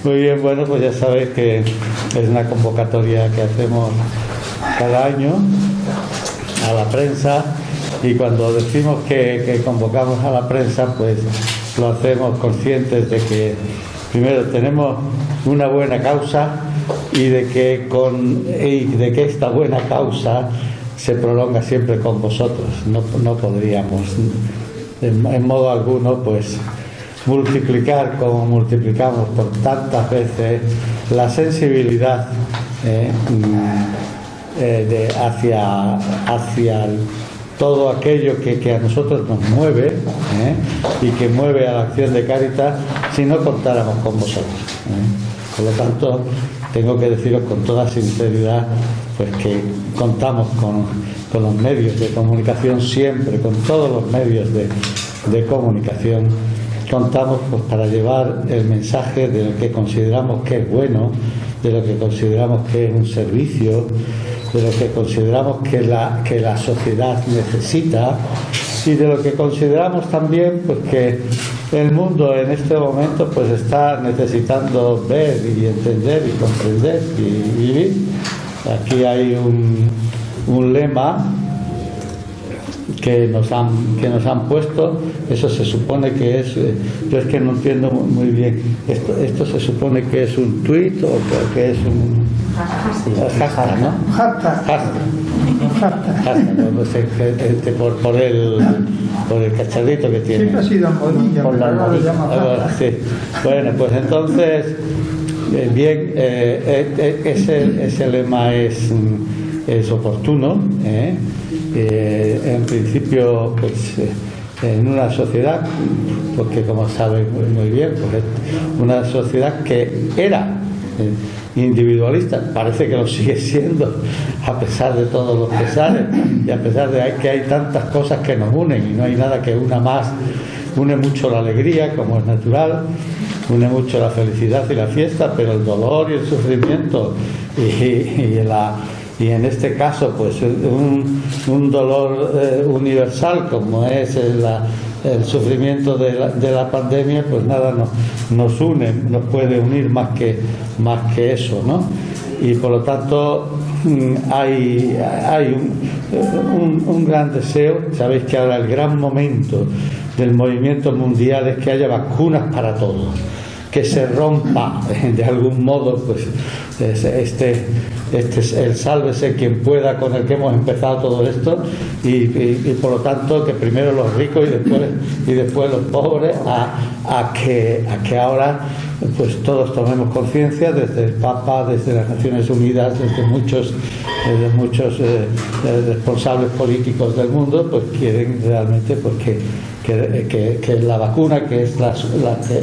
Muy bien, bueno, pues ya sabéis que es una convocatoria que hacemos cada año a la prensa, y cuando decimos que convocamos a la prensa, pues lo hacemos conscientes de que primero tenemos una buena causa y de que esta buena causa se prolonga siempre con vosotros. No podríamos en modo alguno pues multiplicar como multiplicamos por tantas veces la sensibilidad hacia todo aquello que a nosotros nos mueve y que mueve a la acción de Cáritas, si no contáramos con vosotros. Por lo tanto, tengo que deciros con toda sinceridad pues que contamos con los medios de comunicación siempre, con todos los medios de comunicación. Contamos pues para llevar el mensaje de lo que consideramos que es bueno, de lo que consideramos que es un servicio, de lo que consideramos que la sociedad necesita, y de lo que consideramos también pues que el mundo en este momento pues está necesitando ver y entender y comprender y vivir. Aquí hay un lema que nos han puesto. Eso se supone que es, yo es que no entiendo muy bien, esto se supone que es un tuit o que es un hashtag, ¿no? Hashtag, no sé, por el cacharrito que tiene. Siempre ha sido almohadilla, por la almohadilla. Sí. Bueno, pues entonces bien, ese lema es oportuno, en principio pues en una sociedad, porque como saben muy bien, pues es una sociedad que era individualista, parece que lo sigue siendo a pesar de todos los pesares y a pesar de que hay tantas cosas que nos unen, y no hay nada que una más. Une mucho la alegría, como es natural, une mucho la felicidad y la fiesta, pero el dolor y el sufrimiento y en este caso pues un dolor universal como es el sufrimiento de la pandemia, pues nada nos une, nos puede unir más que eso, ¿no? Y por lo tanto hay un gran deseo. Sabéis que ahora el gran momento del movimiento mundial es que haya vacunas para todos, que se rompa de algún modo pues el sálvese quien pueda con el que hemos empezado todo esto, y por lo tanto que primero los ricos y después los pobres, a que ahora pues todos tomemos conciencia, desde el Papa, desde las Naciones Unidas, desde muchos responsables políticos del mundo, pues quieren realmente pues que la vacuna, que es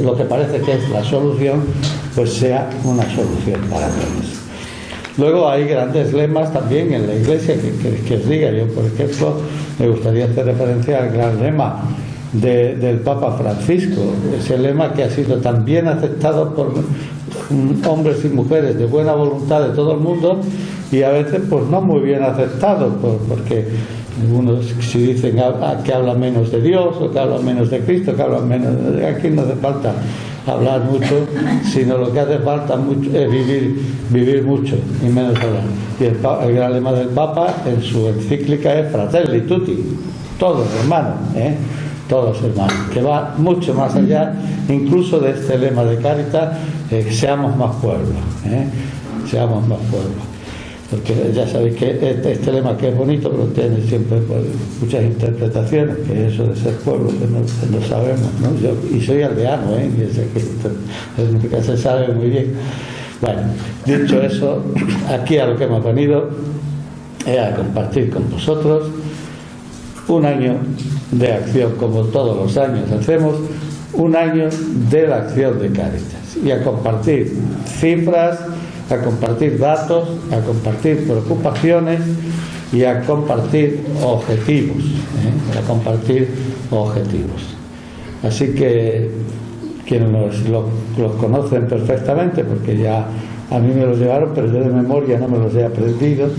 lo que parece que es la solución, pues sea una solución para todos. Luego hay grandes lemas también en la Iglesia que os diga. Yo, por ejemplo, me gustaría hacer referencia al gran lema del Papa Francisco, ese lema que ha sido también aceptado por hombres y mujeres de buena voluntad de todo el mundo, y a veces pues no muy bien aceptado, porque algunos si dicen que habla menos de Dios, o que habla menos de Cristo, que habla menos de... Aquí no hace falta hablar mucho, sino lo que hace falta mucho es vivir mucho y menos hablar. Y el gran lema del Papa en su encíclica es Fratelli Tutti, todos hermanos, todos hermanos, que va mucho más allá incluso de este lema de Cáritas, seamos más pueblo, seamos más pueblo. Porque ya sabéis que este lema, que es bonito, pero tiene siempre pues muchas interpretaciones, que eso de ser pueblo que no sabemos, ¿no? Y soy aldeano, y sé que se sabe muy bien. Bueno, dicho eso, aquí a lo que hemos venido es a compartir con vosotros un año de acción, como todos los años hacemos, un año de la acción de Cáritas, y a compartir cifras, a compartir datos, a compartir preocupaciones y a compartir objetivos, Así que quienes los conocen perfectamente, porque ya a mí me los llevaron, pero yo de memoria no me los he aprendido,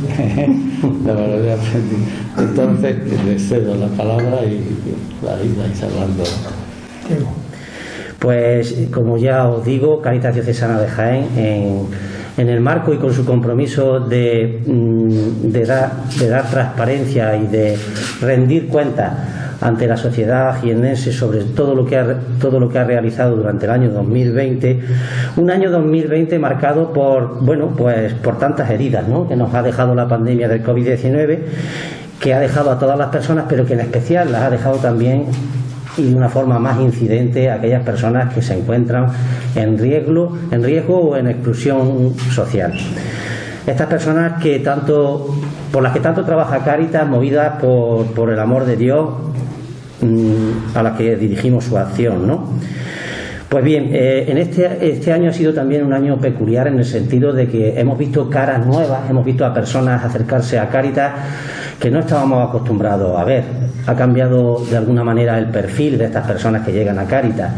Entonces les cedo la palabra y ahí vais hablando. Pues, como ya os digo, Cáritas Diocesana de Jaén, en el marco y con su compromiso de dar transparencia y de rendir cuentas ante la sociedad jiennense sobre todo lo que ha realizado durante el año 2020, un año 2020 marcado por tantas heridas, ¿no?, que nos ha dejado la pandemia del COVID-19, que ha dejado a todas las personas, pero que en especial las ha dejado también, y de una forma más incidente, a aquellas personas que se encuentran en riesgo o en exclusión social. Estas personas por las que tanto trabaja Cáritas, movidas por el amor de Dios, a las que dirigimos su acción, ¿no? Pues bien, este año ha sido también un año peculiar en el sentido de que hemos visto caras nuevas, hemos visto a personas acercarse a Cáritas que no estábamos acostumbrados a ver. Ha cambiado de alguna manera el perfil de estas personas que llegan a Cáritas.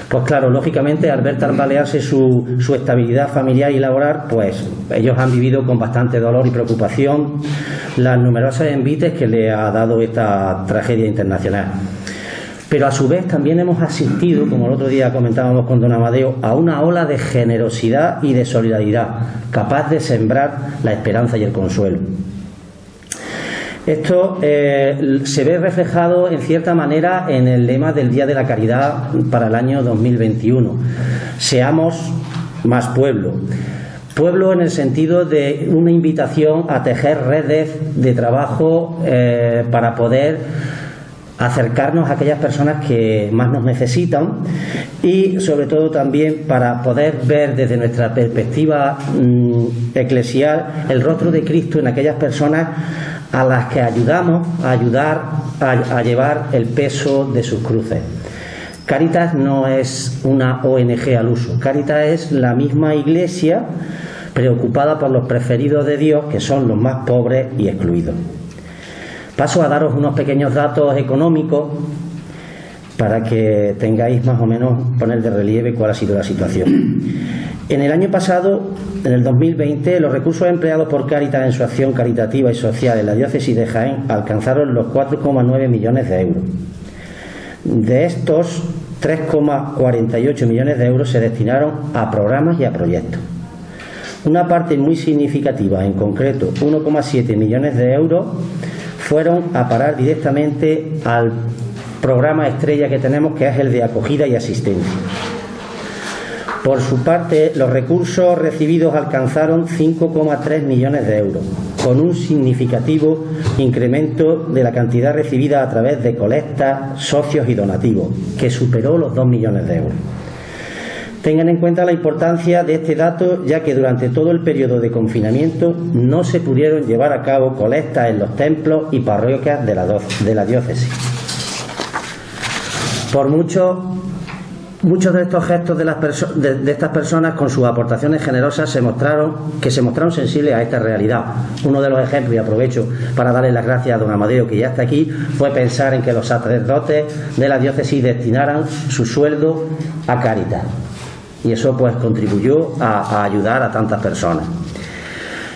Pues claro, lógicamente, al ver tambalearse su estabilidad familiar y laboral, pues ellos han vivido con bastante dolor y preocupación las numerosas envites que le ha dado esta tragedia internacional. Pero a su vez también hemos asistido, como el otro día comentábamos con don Amadeo, a una ola de generosidad y de solidaridad, capaz de sembrar la esperanza y el consuelo. Esto se ve reflejado en cierta manera en el lema del Día de la Caridad para el año 2021. Seamos más pueblo. Pueblo en el sentido de una invitación a tejer redes de trabajo para poder acercarnos a aquellas personas que más nos necesitan y sobre todo también para poder ver desde nuestra perspectiva eclesial el rostro de Cristo en aquellas personas a las que ayudamos a ayudar a llevar el peso de sus cruces. Cáritas no es una ONG al uso. Cáritas es la misma Iglesia preocupada por los preferidos de Dios, que son los más pobres y excluidos. Paso a daros unos pequeños datos económicos para que tengáis más o menos poner de relieve cuál ha sido la situación. En el año pasado, en el 2020, los recursos empleados por Cáritas en su acción caritativa y social en la diócesis de Jaén alcanzaron los 4,9 millones de euros. De estos, 3,48 millones de euros se destinaron a programas y a proyectos. Una parte muy significativa, en concreto 1,7 millones de euros, fueron a parar directamente al programa estrella que tenemos, que es el de acogida y asistencia. Por su parte, los recursos recibidos alcanzaron 5,3 millones de euros, con un significativo incremento de la cantidad recibida a través de colectas, socios y donativos, que superó los 2 millones de euros. Tengan en cuenta la importancia de este dato, ya que durante todo el periodo de confinamiento no se pudieron llevar a cabo colectas en los templos y parroquias de la diócesis. Por muchos de estos gestos de estas personas, con sus aportaciones generosas, se mostraron sensibles a esta realidad. Uno de los ejemplos, y aprovecho para darle las gracias a don Amadeo, que ya está aquí, fue pensar en que los sacerdotes de la diócesis destinaran su sueldo a Cáritas. Y eso pues contribuyó a ayudar a tantas personas.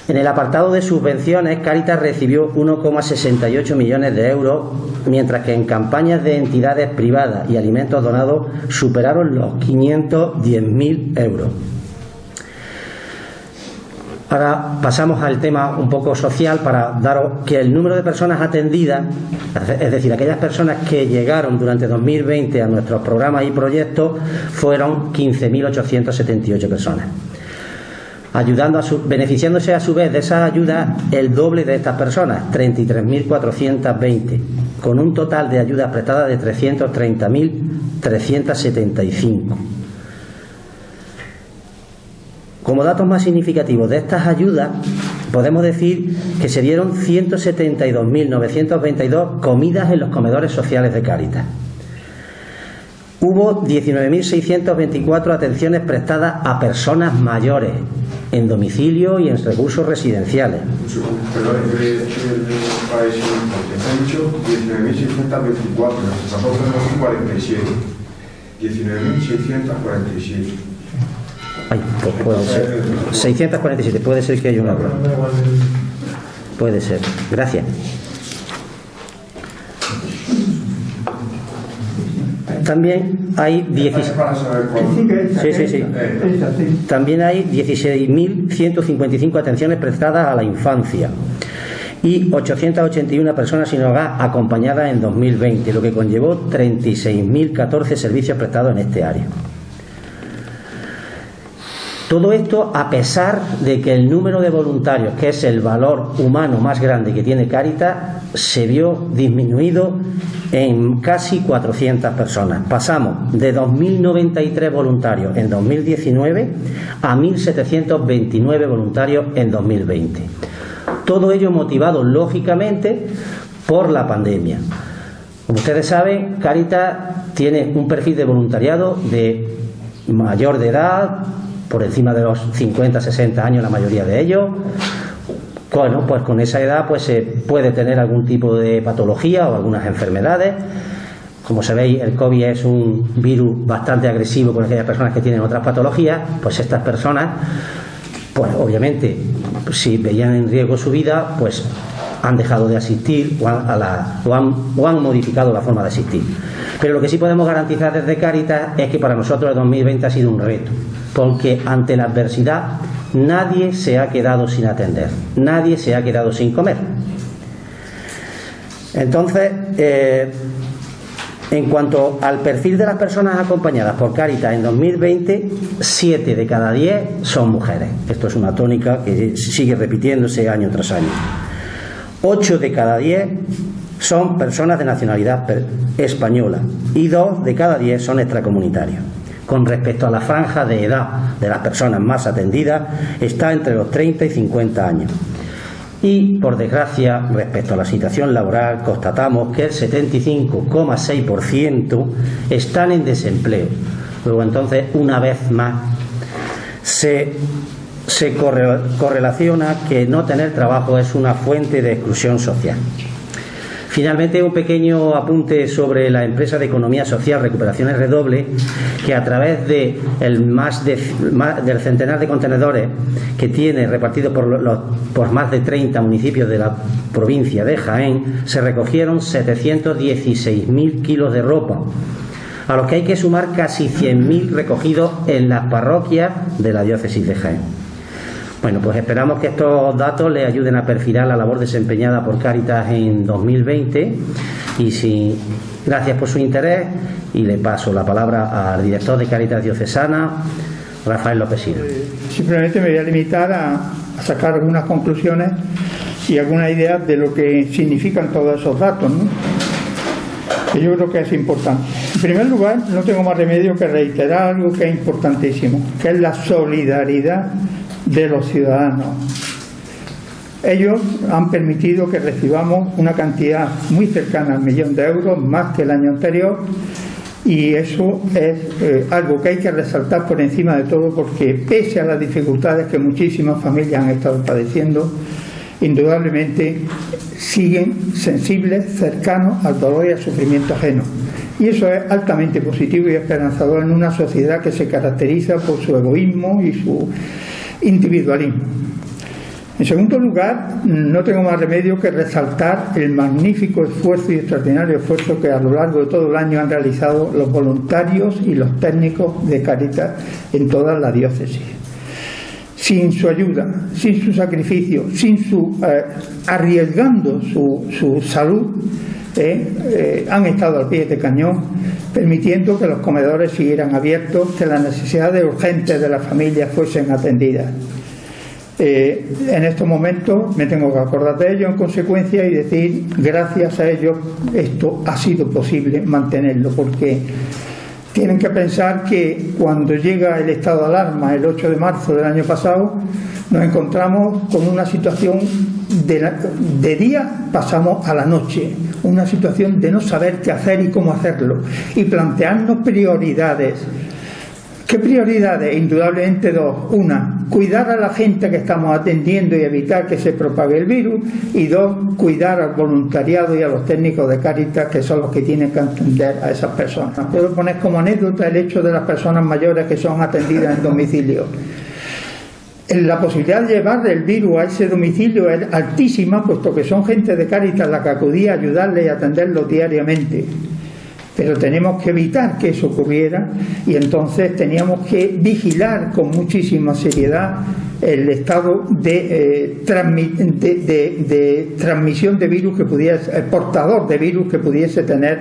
En el apartado de subvenciones, Cáritas recibió 1,68 millones de euros, mientras que en campañas de entidades privadas y alimentos donados superaron los 510.000 euros. Ahora pasamos al tema un poco social para daros que el número de personas atendidas, es decir, aquellas personas que llegaron durante 2020 a nuestros programas y proyectos, fueron 15.878 personas. Beneficiándose a su vez de esas ayudas el doble de estas personas, 33.420, con un total de ayudas prestadas de 330.375. Como datos más significativos de estas ayudas, podemos decir que se dieron 172.922 comidas en los comedores sociales de Cáritas. Hubo 19.624 atenciones prestadas a personas mayores en domicilio y en recursos residenciales. Perdón, he dicho 19.624, 47. 19.647. Ay, pues puede ser. 647, puede ser que haya una error. Puede ser. Gracias. También hay Para saber cuándo. Sí. También hay 16.155 atenciones prestadas a la infancia y 881 personas sin hogar acompañadas en 2020, lo que conllevó 36.014 servicios prestados en este área. Todo esto a pesar de que el número de voluntarios, que es el valor humano más grande que tiene Cáritas, se vio disminuido en casi 400 personas. Pasamos de 2.093 voluntarios en 2019 a 1.729 voluntarios en 2020. Todo ello motivado, lógicamente, por la pandemia. Como ustedes saben, Cáritas tiene un perfil de voluntariado de mayor de edad, por encima de los 50, 60 años la mayoría de ellos. Bueno, pues con esa edad pues se puede tener algún tipo de patología o algunas enfermedades. Como sabéis, el COVID es un virus bastante agresivo con aquellas personas que tienen otras patologías. Pues estas personas, pues obviamente, si veían en riesgo su vida, pues han dejado de asistir o han modificado la forma de asistir. Pero lo que sí podemos garantizar desde Cáritas es que para nosotros el 2020 ha sido un reto, porque ante la adversidad nadie se ha quedado sin atender, nadie se ha quedado sin comer. Entonces, en cuanto al perfil de las personas acompañadas por Cáritas en 2020, 7 de cada 10 son mujeres. Esto es una tónica que sigue repitiéndose año tras año. 8 de cada 10 son personas de nacionalidad española y 2 de cada 10 son extracomunitarios. Con respecto a la franja de edad de las personas más atendidas, está entre los 30 y 50 años. Y, por desgracia, respecto a la situación laboral, constatamos que el 75,6% están en desempleo. Luego, entonces, una vez más, se correlaciona que no tener trabajo es una fuente de exclusión social. Finalmente, un pequeño apunte sobre la empresa de economía social Recuperaciones Redoble, que a través del centenar de contenedores que tiene repartidos por más de 30 municipios de la provincia de Jaén, se recogieron 716.000 kilos de ropa, a los que hay que sumar casi 100.000 recogidos en las parroquias de la diócesis de Jaén. Bueno, pues esperamos que estos datos les ayuden a perfilar la labor desempeñada por Cáritas en 2020 y gracias por su interés, y le paso la palabra al director de Cáritas Diocesana, Rafael López Siro. Simplemente me voy a limitar a sacar algunas conclusiones y algunas ideas de lo que significan todos esos datos, ¿no? Que yo creo que es importante. En primer lugar, no tengo más remedio que reiterar algo que es importantísimo, que es la solidaridad de los ciudadanos. Ellos han permitido que recibamos una cantidad muy cercana al 1.000.000 de euros, más que el año anterior, y eso es algo que hay que resaltar por encima de todo, porque pese a las dificultades que muchísimas familias han estado padeciendo, indudablemente siguen sensibles, cercanos al dolor y al sufrimiento ajeno. Y eso es altamente positivo y esperanzador en una sociedad que se caracteriza por su egoísmo y su individualismo. En segundo lugar, no tengo más remedio que resaltar el magnífico esfuerzo y extraordinario esfuerzo que a lo largo de todo el año han realizado los voluntarios y los técnicos de Cáritas en toda la diócesis. Sin su ayuda, sin su sacrificio, arriesgando su salud, han estado al pie de cañón, permitiendo que los comedores siguieran abiertos, que las necesidades urgentes de las familias fuesen atendidas. En estos momentos me tengo que acordar de ello en consecuencia y decir, gracias a ellos esto ha sido posible mantenerlo, porque tienen que pensar que cuando llega el estado de alarma el 8 de marzo del año pasado, nos encontramos con una situación de día pasamos a la noche, una situación de no saber qué hacer y cómo hacerlo, y plantearnos prioridades. ¿Qué prioridades? Indudablemente dos. Una, cuidar a la gente que estamos atendiendo y evitar que se propague el virus, y dos, cuidar al voluntariado y a los técnicos de Cáritas, que son los que tienen que atender a esas personas. Puedo poner como anécdota el hecho de las personas mayores que son atendidas en domicilio. La posibilidad de llevar el virus a ese domicilio es altísima, puesto que son gente de Cáritas la que acudía a ayudarle y atenderlos diariamente. pero tenemos que evitar que eso ocurriera, y entonces teníamos que vigilar con muchísima seriedad el estado de transmisión de virus que pudiese, el portador de virus que pudiese tener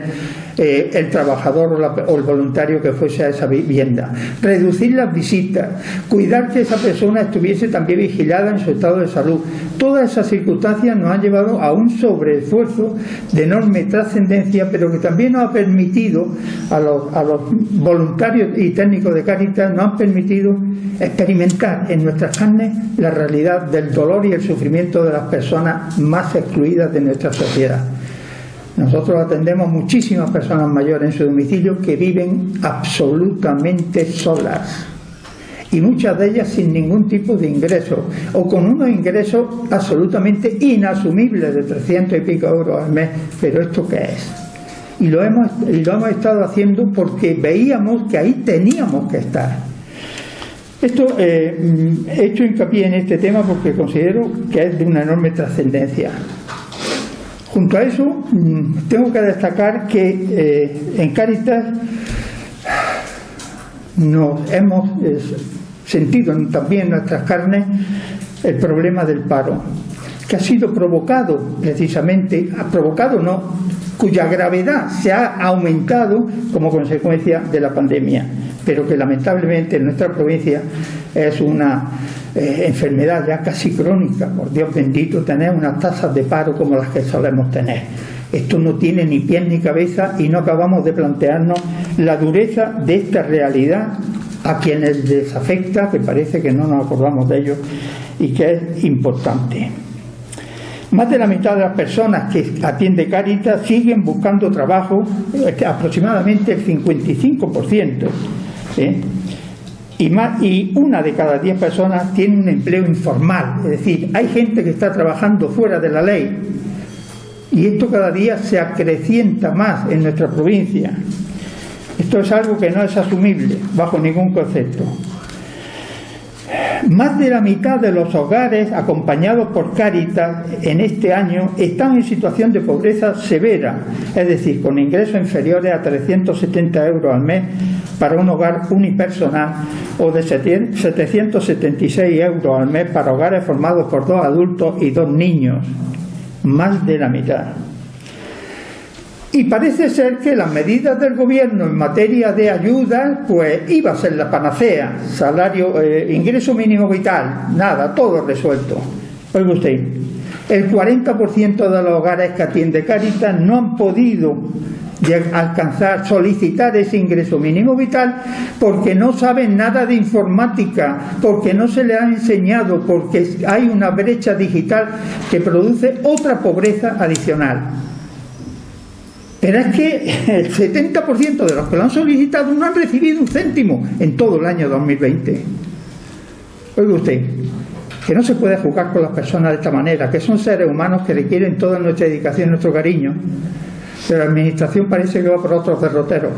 el trabajador o el voluntario que fuese a esa vivienda. Reducir las visitas, cuidar que esa persona estuviese también vigilada en su estado de salud. Todas esas circunstancias nos han llevado a un sobreesfuerzo de enorme trascendencia, pero que también nos ha permitido a los voluntarios y técnicos de Cáritas, nos han permitido experimentar en nuestras carnes la realidad del dolor y el sufrimiento de las personas más excluidas de nuestra sociedad. Nosotros atendemos muchísimas personas mayores en su domicilio que viven absolutamente solas, y muchas de ellas sin ningún tipo de ingreso, o con unos ingresos absolutamente inasumibles de 300 y pico euros al mes. ¿Pero esto qué es? Y lo hemos estado haciendo porque veíamos que ahí teníamos que estar. Esto he hecho hincapié en este tema porque considero que es de una enorme trascendencia. Junto a eso, tengo que destacar que en Cáritas nos hemos sentido también en nuestras carnes el problema del paro, que ha sido provocado precisamente, cuya gravedad se ha aumentado como consecuencia de la pandemia, pero que lamentablemente en nuestra provincia es una enfermedad ya casi crónica. Por Dios bendito, tener unas tasas de paro como las que solemos tener. Esto no tiene ni pies ni cabeza, y no acabamos de plantearnos la dureza de esta realidad a quienes les afecta, que parece que no nos acordamos de ello y que es importante. Más de la mitad de las personas que atiende Cáritas siguen buscando trabajo, aproximadamente el 55%. Y una de cada 10 personas tiene un empleo informal, es decir, hay gente que está trabajando fuera de la ley, y esto cada día se acrecienta más en nuestra provincia. Esto es algo que no es asumible bajo ningún concepto. Más de la mitad de los hogares acompañados por Cáritas en este año están en situación de pobreza severa, es decir, con ingresos inferiores a 370 euros al mes para un hogar unipersonal, o de 776 euros al mes para hogares formados por 2 adultos y 2 niños. Más de la mitad. Y parece ser que las medidas del gobierno en materia de ayuda, pues iba a ser la panacea. Salario, ingreso mínimo vital, nada, todo resuelto. Oiga usted, el 40% de los hogares que atiende Cáritas no han podido solicitar ese ingreso mínimo vital porque no saben nada de informática, porque no se les ha enseñado, porque hay una brecha digital que produce otra pobreza adicional. Pero es que el 70% de los que lo han solicitado no han recibido un céntimo en todo el año 2020. Oiga usted, que no se puede jugar con las personas de esta manera, que son seres humanos que requieren toda nuestra dedicación, nuestro cariño, pero la administración parece que va por otros derroteros.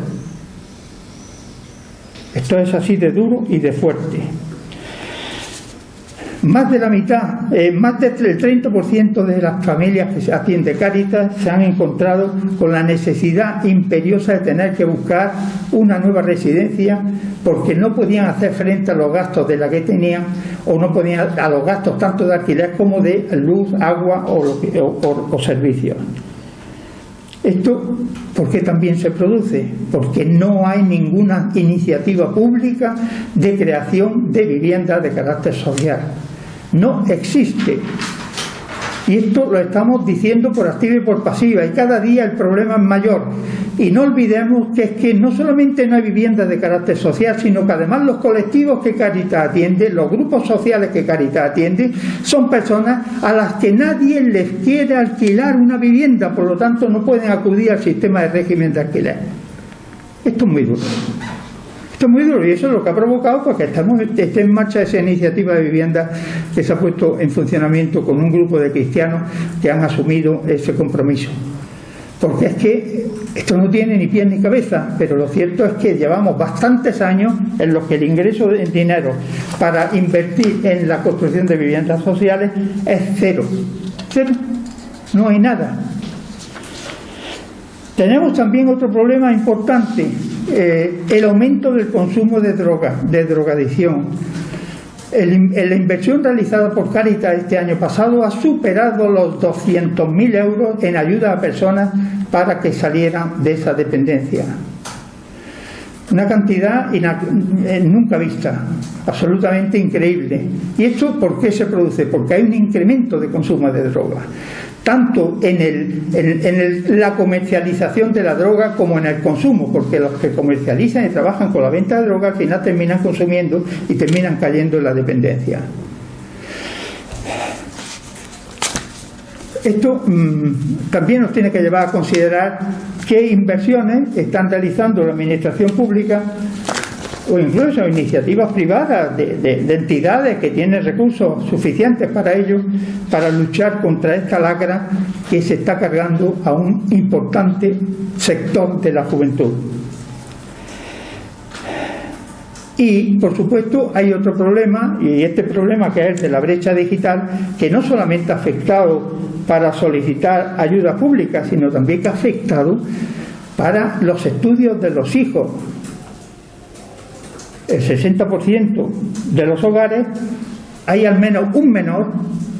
Esto es así de duro y de fuerte. Más de la mitad, más del 30% de las familias que se atiende Cáritas se han encontrado con la necesidad imperiosa de tener que buscar una nueva residencia porque no podían hacer frente a los gastos de la que tenían, o no podían a los gastos tanto de alquiler como de luz, agua o servicios. Esto, ¿por qué también se produce? Porque no hay ninguna iniciativa pública de creación de viviendas de carácter social. No existe. Y esto lo estamos diciendo por activa y por pasiva, y cada día el problema es mayor. Y no olvidemos que es que no solamente no hay viviendas de carácter social, sino que además los colectivos que Cáritas atiende, los grupos sociales que Cáritas atiende, son personas a las que nadie les quiere alquilar una vivienda, por lo tanto no pueden acudir al sistema de régimen de alquiler. Esto es muy duro. Esto es muy duro, y eso es lo que ha provocado pues, que esté en marcha esa iniciativa de vivienda que se ha puesto en funcionamiento con un grupo de cristianos que han asumido ese compromiso. Porque es que esto no tiene ni pies ni cabeza, pero lo cierto es que llevamos bastantes años en los que el ingreso en dinero para invertir en la construcción de viviendas sociales es cero. Cero. No hay nada. Tenemos también otro problema importante, el aumento del consumo de drogas, de drogadicción. La inversión realizada por Cáritas este año pasado ha superado los 200.000 euros en ayuda a personas para que salieran de esa dependencia. Una cantidad nunca vista, absolutamente increíble. ¿Y esto por qué se produce? Porque hay un incremento de consumo de drogas, tanto en la comercialización de la droga como en el consumo, porque los que comercializan y trabajan con la venta de droga al final terminan consumiendo y terminan cayendo en la dependencia. Esto también nos tiene que llevar a considerar qué inversiones están realizando la administración pública o incluso iniciativas privadas de entidades que tienen recursos suficientes para ello, para luchar contra esta lacra que se está cargando a un importante sector de la juventud. Y, por supuesto, hay otro problema, y este problema que es el de la brecha digital, que no solamente ha afectado para solicitar ayuda pública, sino también que ha afectado para los estudios de los hijos. El 60% de los hogares hay al menos un menor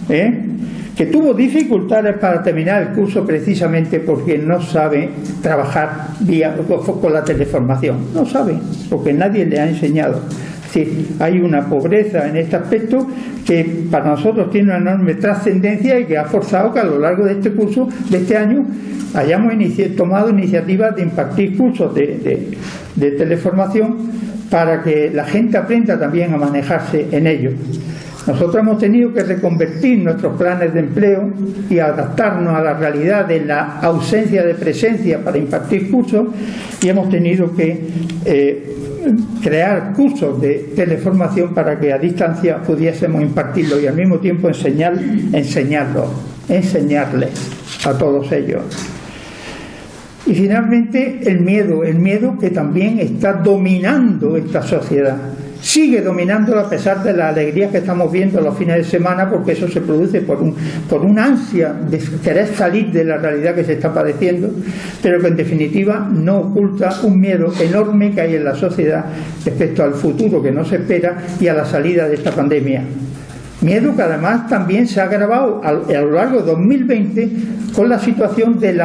que tuvo dificultades para terminar el curso precisamente porque no sabe trabajar con la teleformación. No sabe, porque nadie le ha enseñado. Es decir, hay una pobreza en este aspecto que para nosotros tiene una enorme trascendencia y que ha forzado que a lo largo de este curso, de este año, hayamos tomado iniciativas de impartir cursos de teleformación para que la gente aprenda también a manejarse en ello. Nosotros hemos tenido que reconvertir nuestros planes de empleo y adaptarnos a la realidad de la ausencia de presencia para impartir cursos, y hemos tenido que crear cursos de teleformación para que a distancia pudiésemos impartirlo y al mismo tiempo enseñarles a todos ellos. Y finalmente el miedo que también está dominando esta sociedad. Sigue dominándola a pesar de la alegría que estamos viendo los fines de semana, porque eso se produce por una ansia de querer salir de la realidad que se está padeciendo, pero que en definitiva no oculta un miedo enorme que hay en la sociedad respecto al futuro que no se espera y a la salida de esta pandemia. Miedo que además también se ha agravado a lo largo de 2020 con la situación del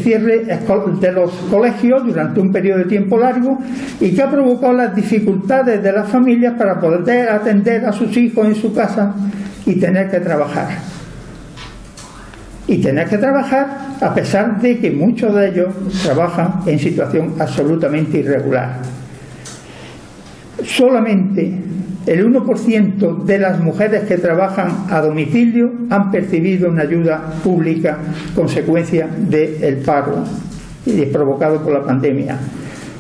cierre de los colegios durante un periodo de tiempo largo, y que ha provocado las dificultades de las familias para poder atender a sus hijos en su casa y tener que trabajar. Y tener que trabajar a pesar de que muchos de ellos trabajan en situación absolutamente irregular. Solamente el 1% de las mujeres que trabajan a domicilio han percibido una ayuda pública consecuencia del paro provocado por la pandemia.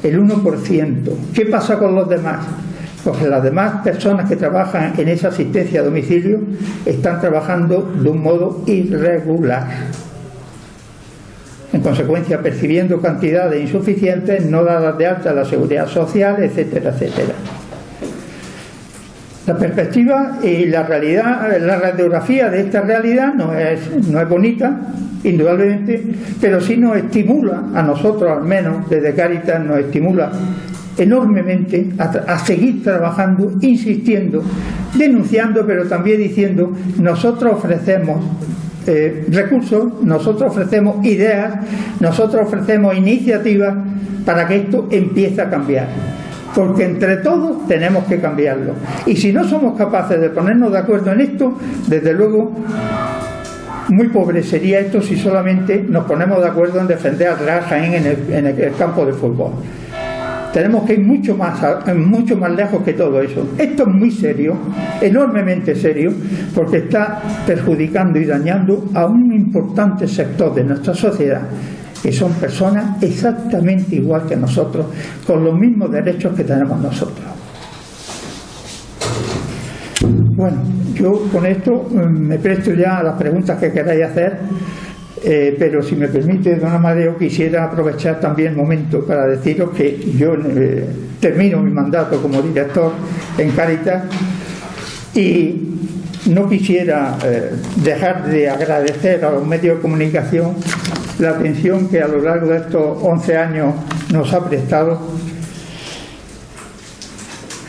El 1%. ¿Qué pasa con los demás? Pues las demás personas que trabajan en esa asistencia a domicilio están trabajando de un modo irregular. En consecuencia, percibiendo cantidades insuficientes, no dadas de alta a la seguridad social, etcétera, etcétera. La perspectiva y la realidad, la radiografía de esta realidad no es bonita, indudablemente, pero sí nos estimula, a nosotros al menos, desde Cáritas, nos estimula enormemente a seguir trabajando, insistiendo, denunciando, pero también diciendo: nosotros ofrecemos recursos, nosotros ofrecemos ideas, nosotros ofrecemos iniciativas para que esto empiece a cambiar. Porque entre todos tenemos que cambiarlo. Y si no somos capaces de ponernos de acuerdo en esto, desde luego, muy pobre sería esto si solamente nos ponemos de acuerdo en defender al Real Jaén en el campo de fútbol. Tenemos que ir mucho más lejos que todo eso. Esto es muy serio, enormemente serio, porque está perjudicando y dañando a un importante sector de nuestra sociedad, que son personas exactamente igual que nosotros, con los mismos derechos que tenemos nosotros. Bueno, yo con esto me presto ya a las preguntas que queráis hacer, pero si me permite, don Amadeo, quisiera aprovechar también el momento para deciros que yo termino mi mandato como director en Cáritas y no quisiera dejar de agradecer a los medios de comunicación la atención que a lo largo de estos 11 años nos ha prestado,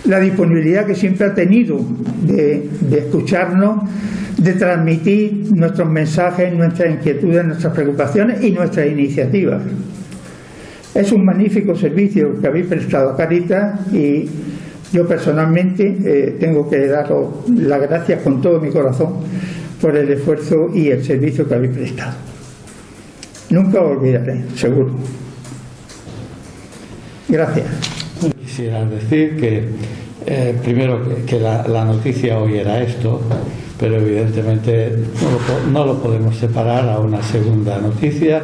la disponibilidad que siempre ha tenido de escucharnos, de transmitir nuestros mensajes, nuestras inquietudes, nuestras preocupaciones y nuestras iniciativas. Es un magnífico servicio que habéis prestado a Cáritas y yo personalmente tengo que daros las gracias con todo mi corazón por el esfuerzo y el servicio que habéis prestado. Nunca os olvidaré, seguro. Gracias. Quisiera decir que primero que la noticia hoy era esto, pero evidentemente no lo podemos separar a una segunda noticia,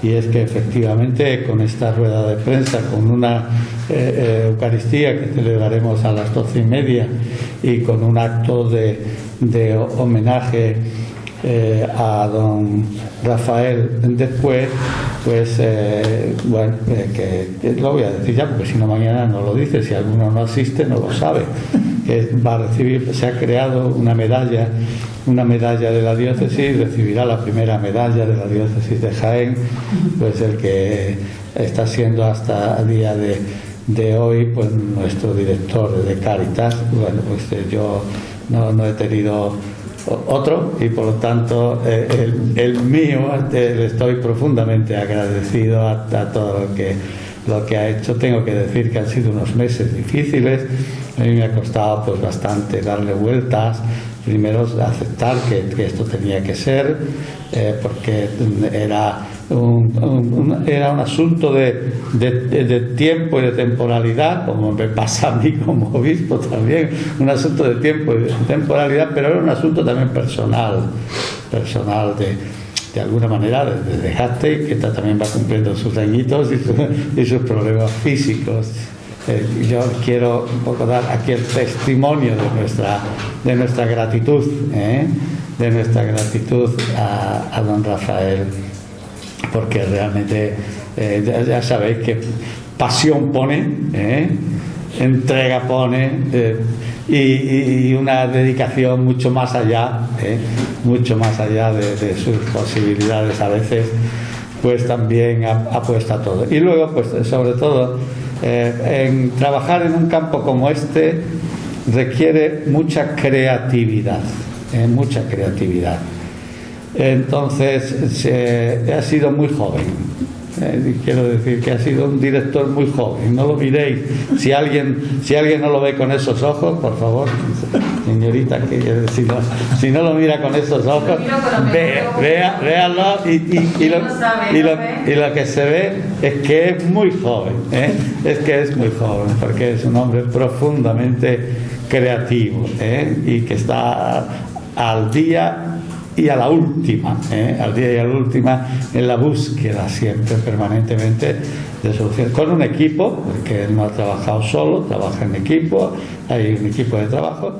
y es que efectivamente con esta rueda de prensa, con una Eucaristía que celebraremos a las 12:30 y con un acto de homenaje a don Rafael después, pues bueno, que lo voy a decir ya, porque si no mañana no lo dice, si alguno no asiste no lo sabe, que va a recibir, se ha creado una medalla de la diócesis, recibirá la primera medalla de la diócesis de Jaén, pues el que está siendo hasta el día de hoy pues nuestro director de Cáritas. Bueno, pues yo no he tenido otro, y por lo tanto el mío, le estoy profundamente agradecido a todo lo que ha hecho. Tengo que decir que han sido unos meses difíciles. A mí me ha costado pues bastante darle vueltas, primero aceptar que esto tenía que ser, porque era un asunto de tiempo y de temporalidad, como me pasa a mí como obispo también, un asunto de tiempo y de temporalidad, pero era un asunto también personal de alguna manera, de desgaste, que también va cumpliendo sus añitos y sus problemas físicos. Yo quiero un poco dar aquí el testimonio de nuestra gratitud, de nuestra gratitud a don Rafael, porque realmente ya sabéis que pasión pone, entrega pone, y una dedicación mucho más allá de sus posibilidades a veces, pues también apuesta a todo. Y luego, pues sobre todo, en trabajar en un campo como este requiere mucha creatividad, mucha creatividad. Entonces ha sido muy joven. Quiero decir que ha sido un director muy joven. No lo miréis. Si alguien no lo ve con esos ojos, por favor, señorita, que si no lo mira con esos ojos, véanlo, y lo que se ve es que es muy joven, es que es muy joven, porque es un hombre profundamente creativo, y que está al día y a la última, en la búsqueda siempre, permanentemente, de soluciones, con un equipo, porque él no ha trabajado solo, trabaja en equipo, hay un equipo de trabajo.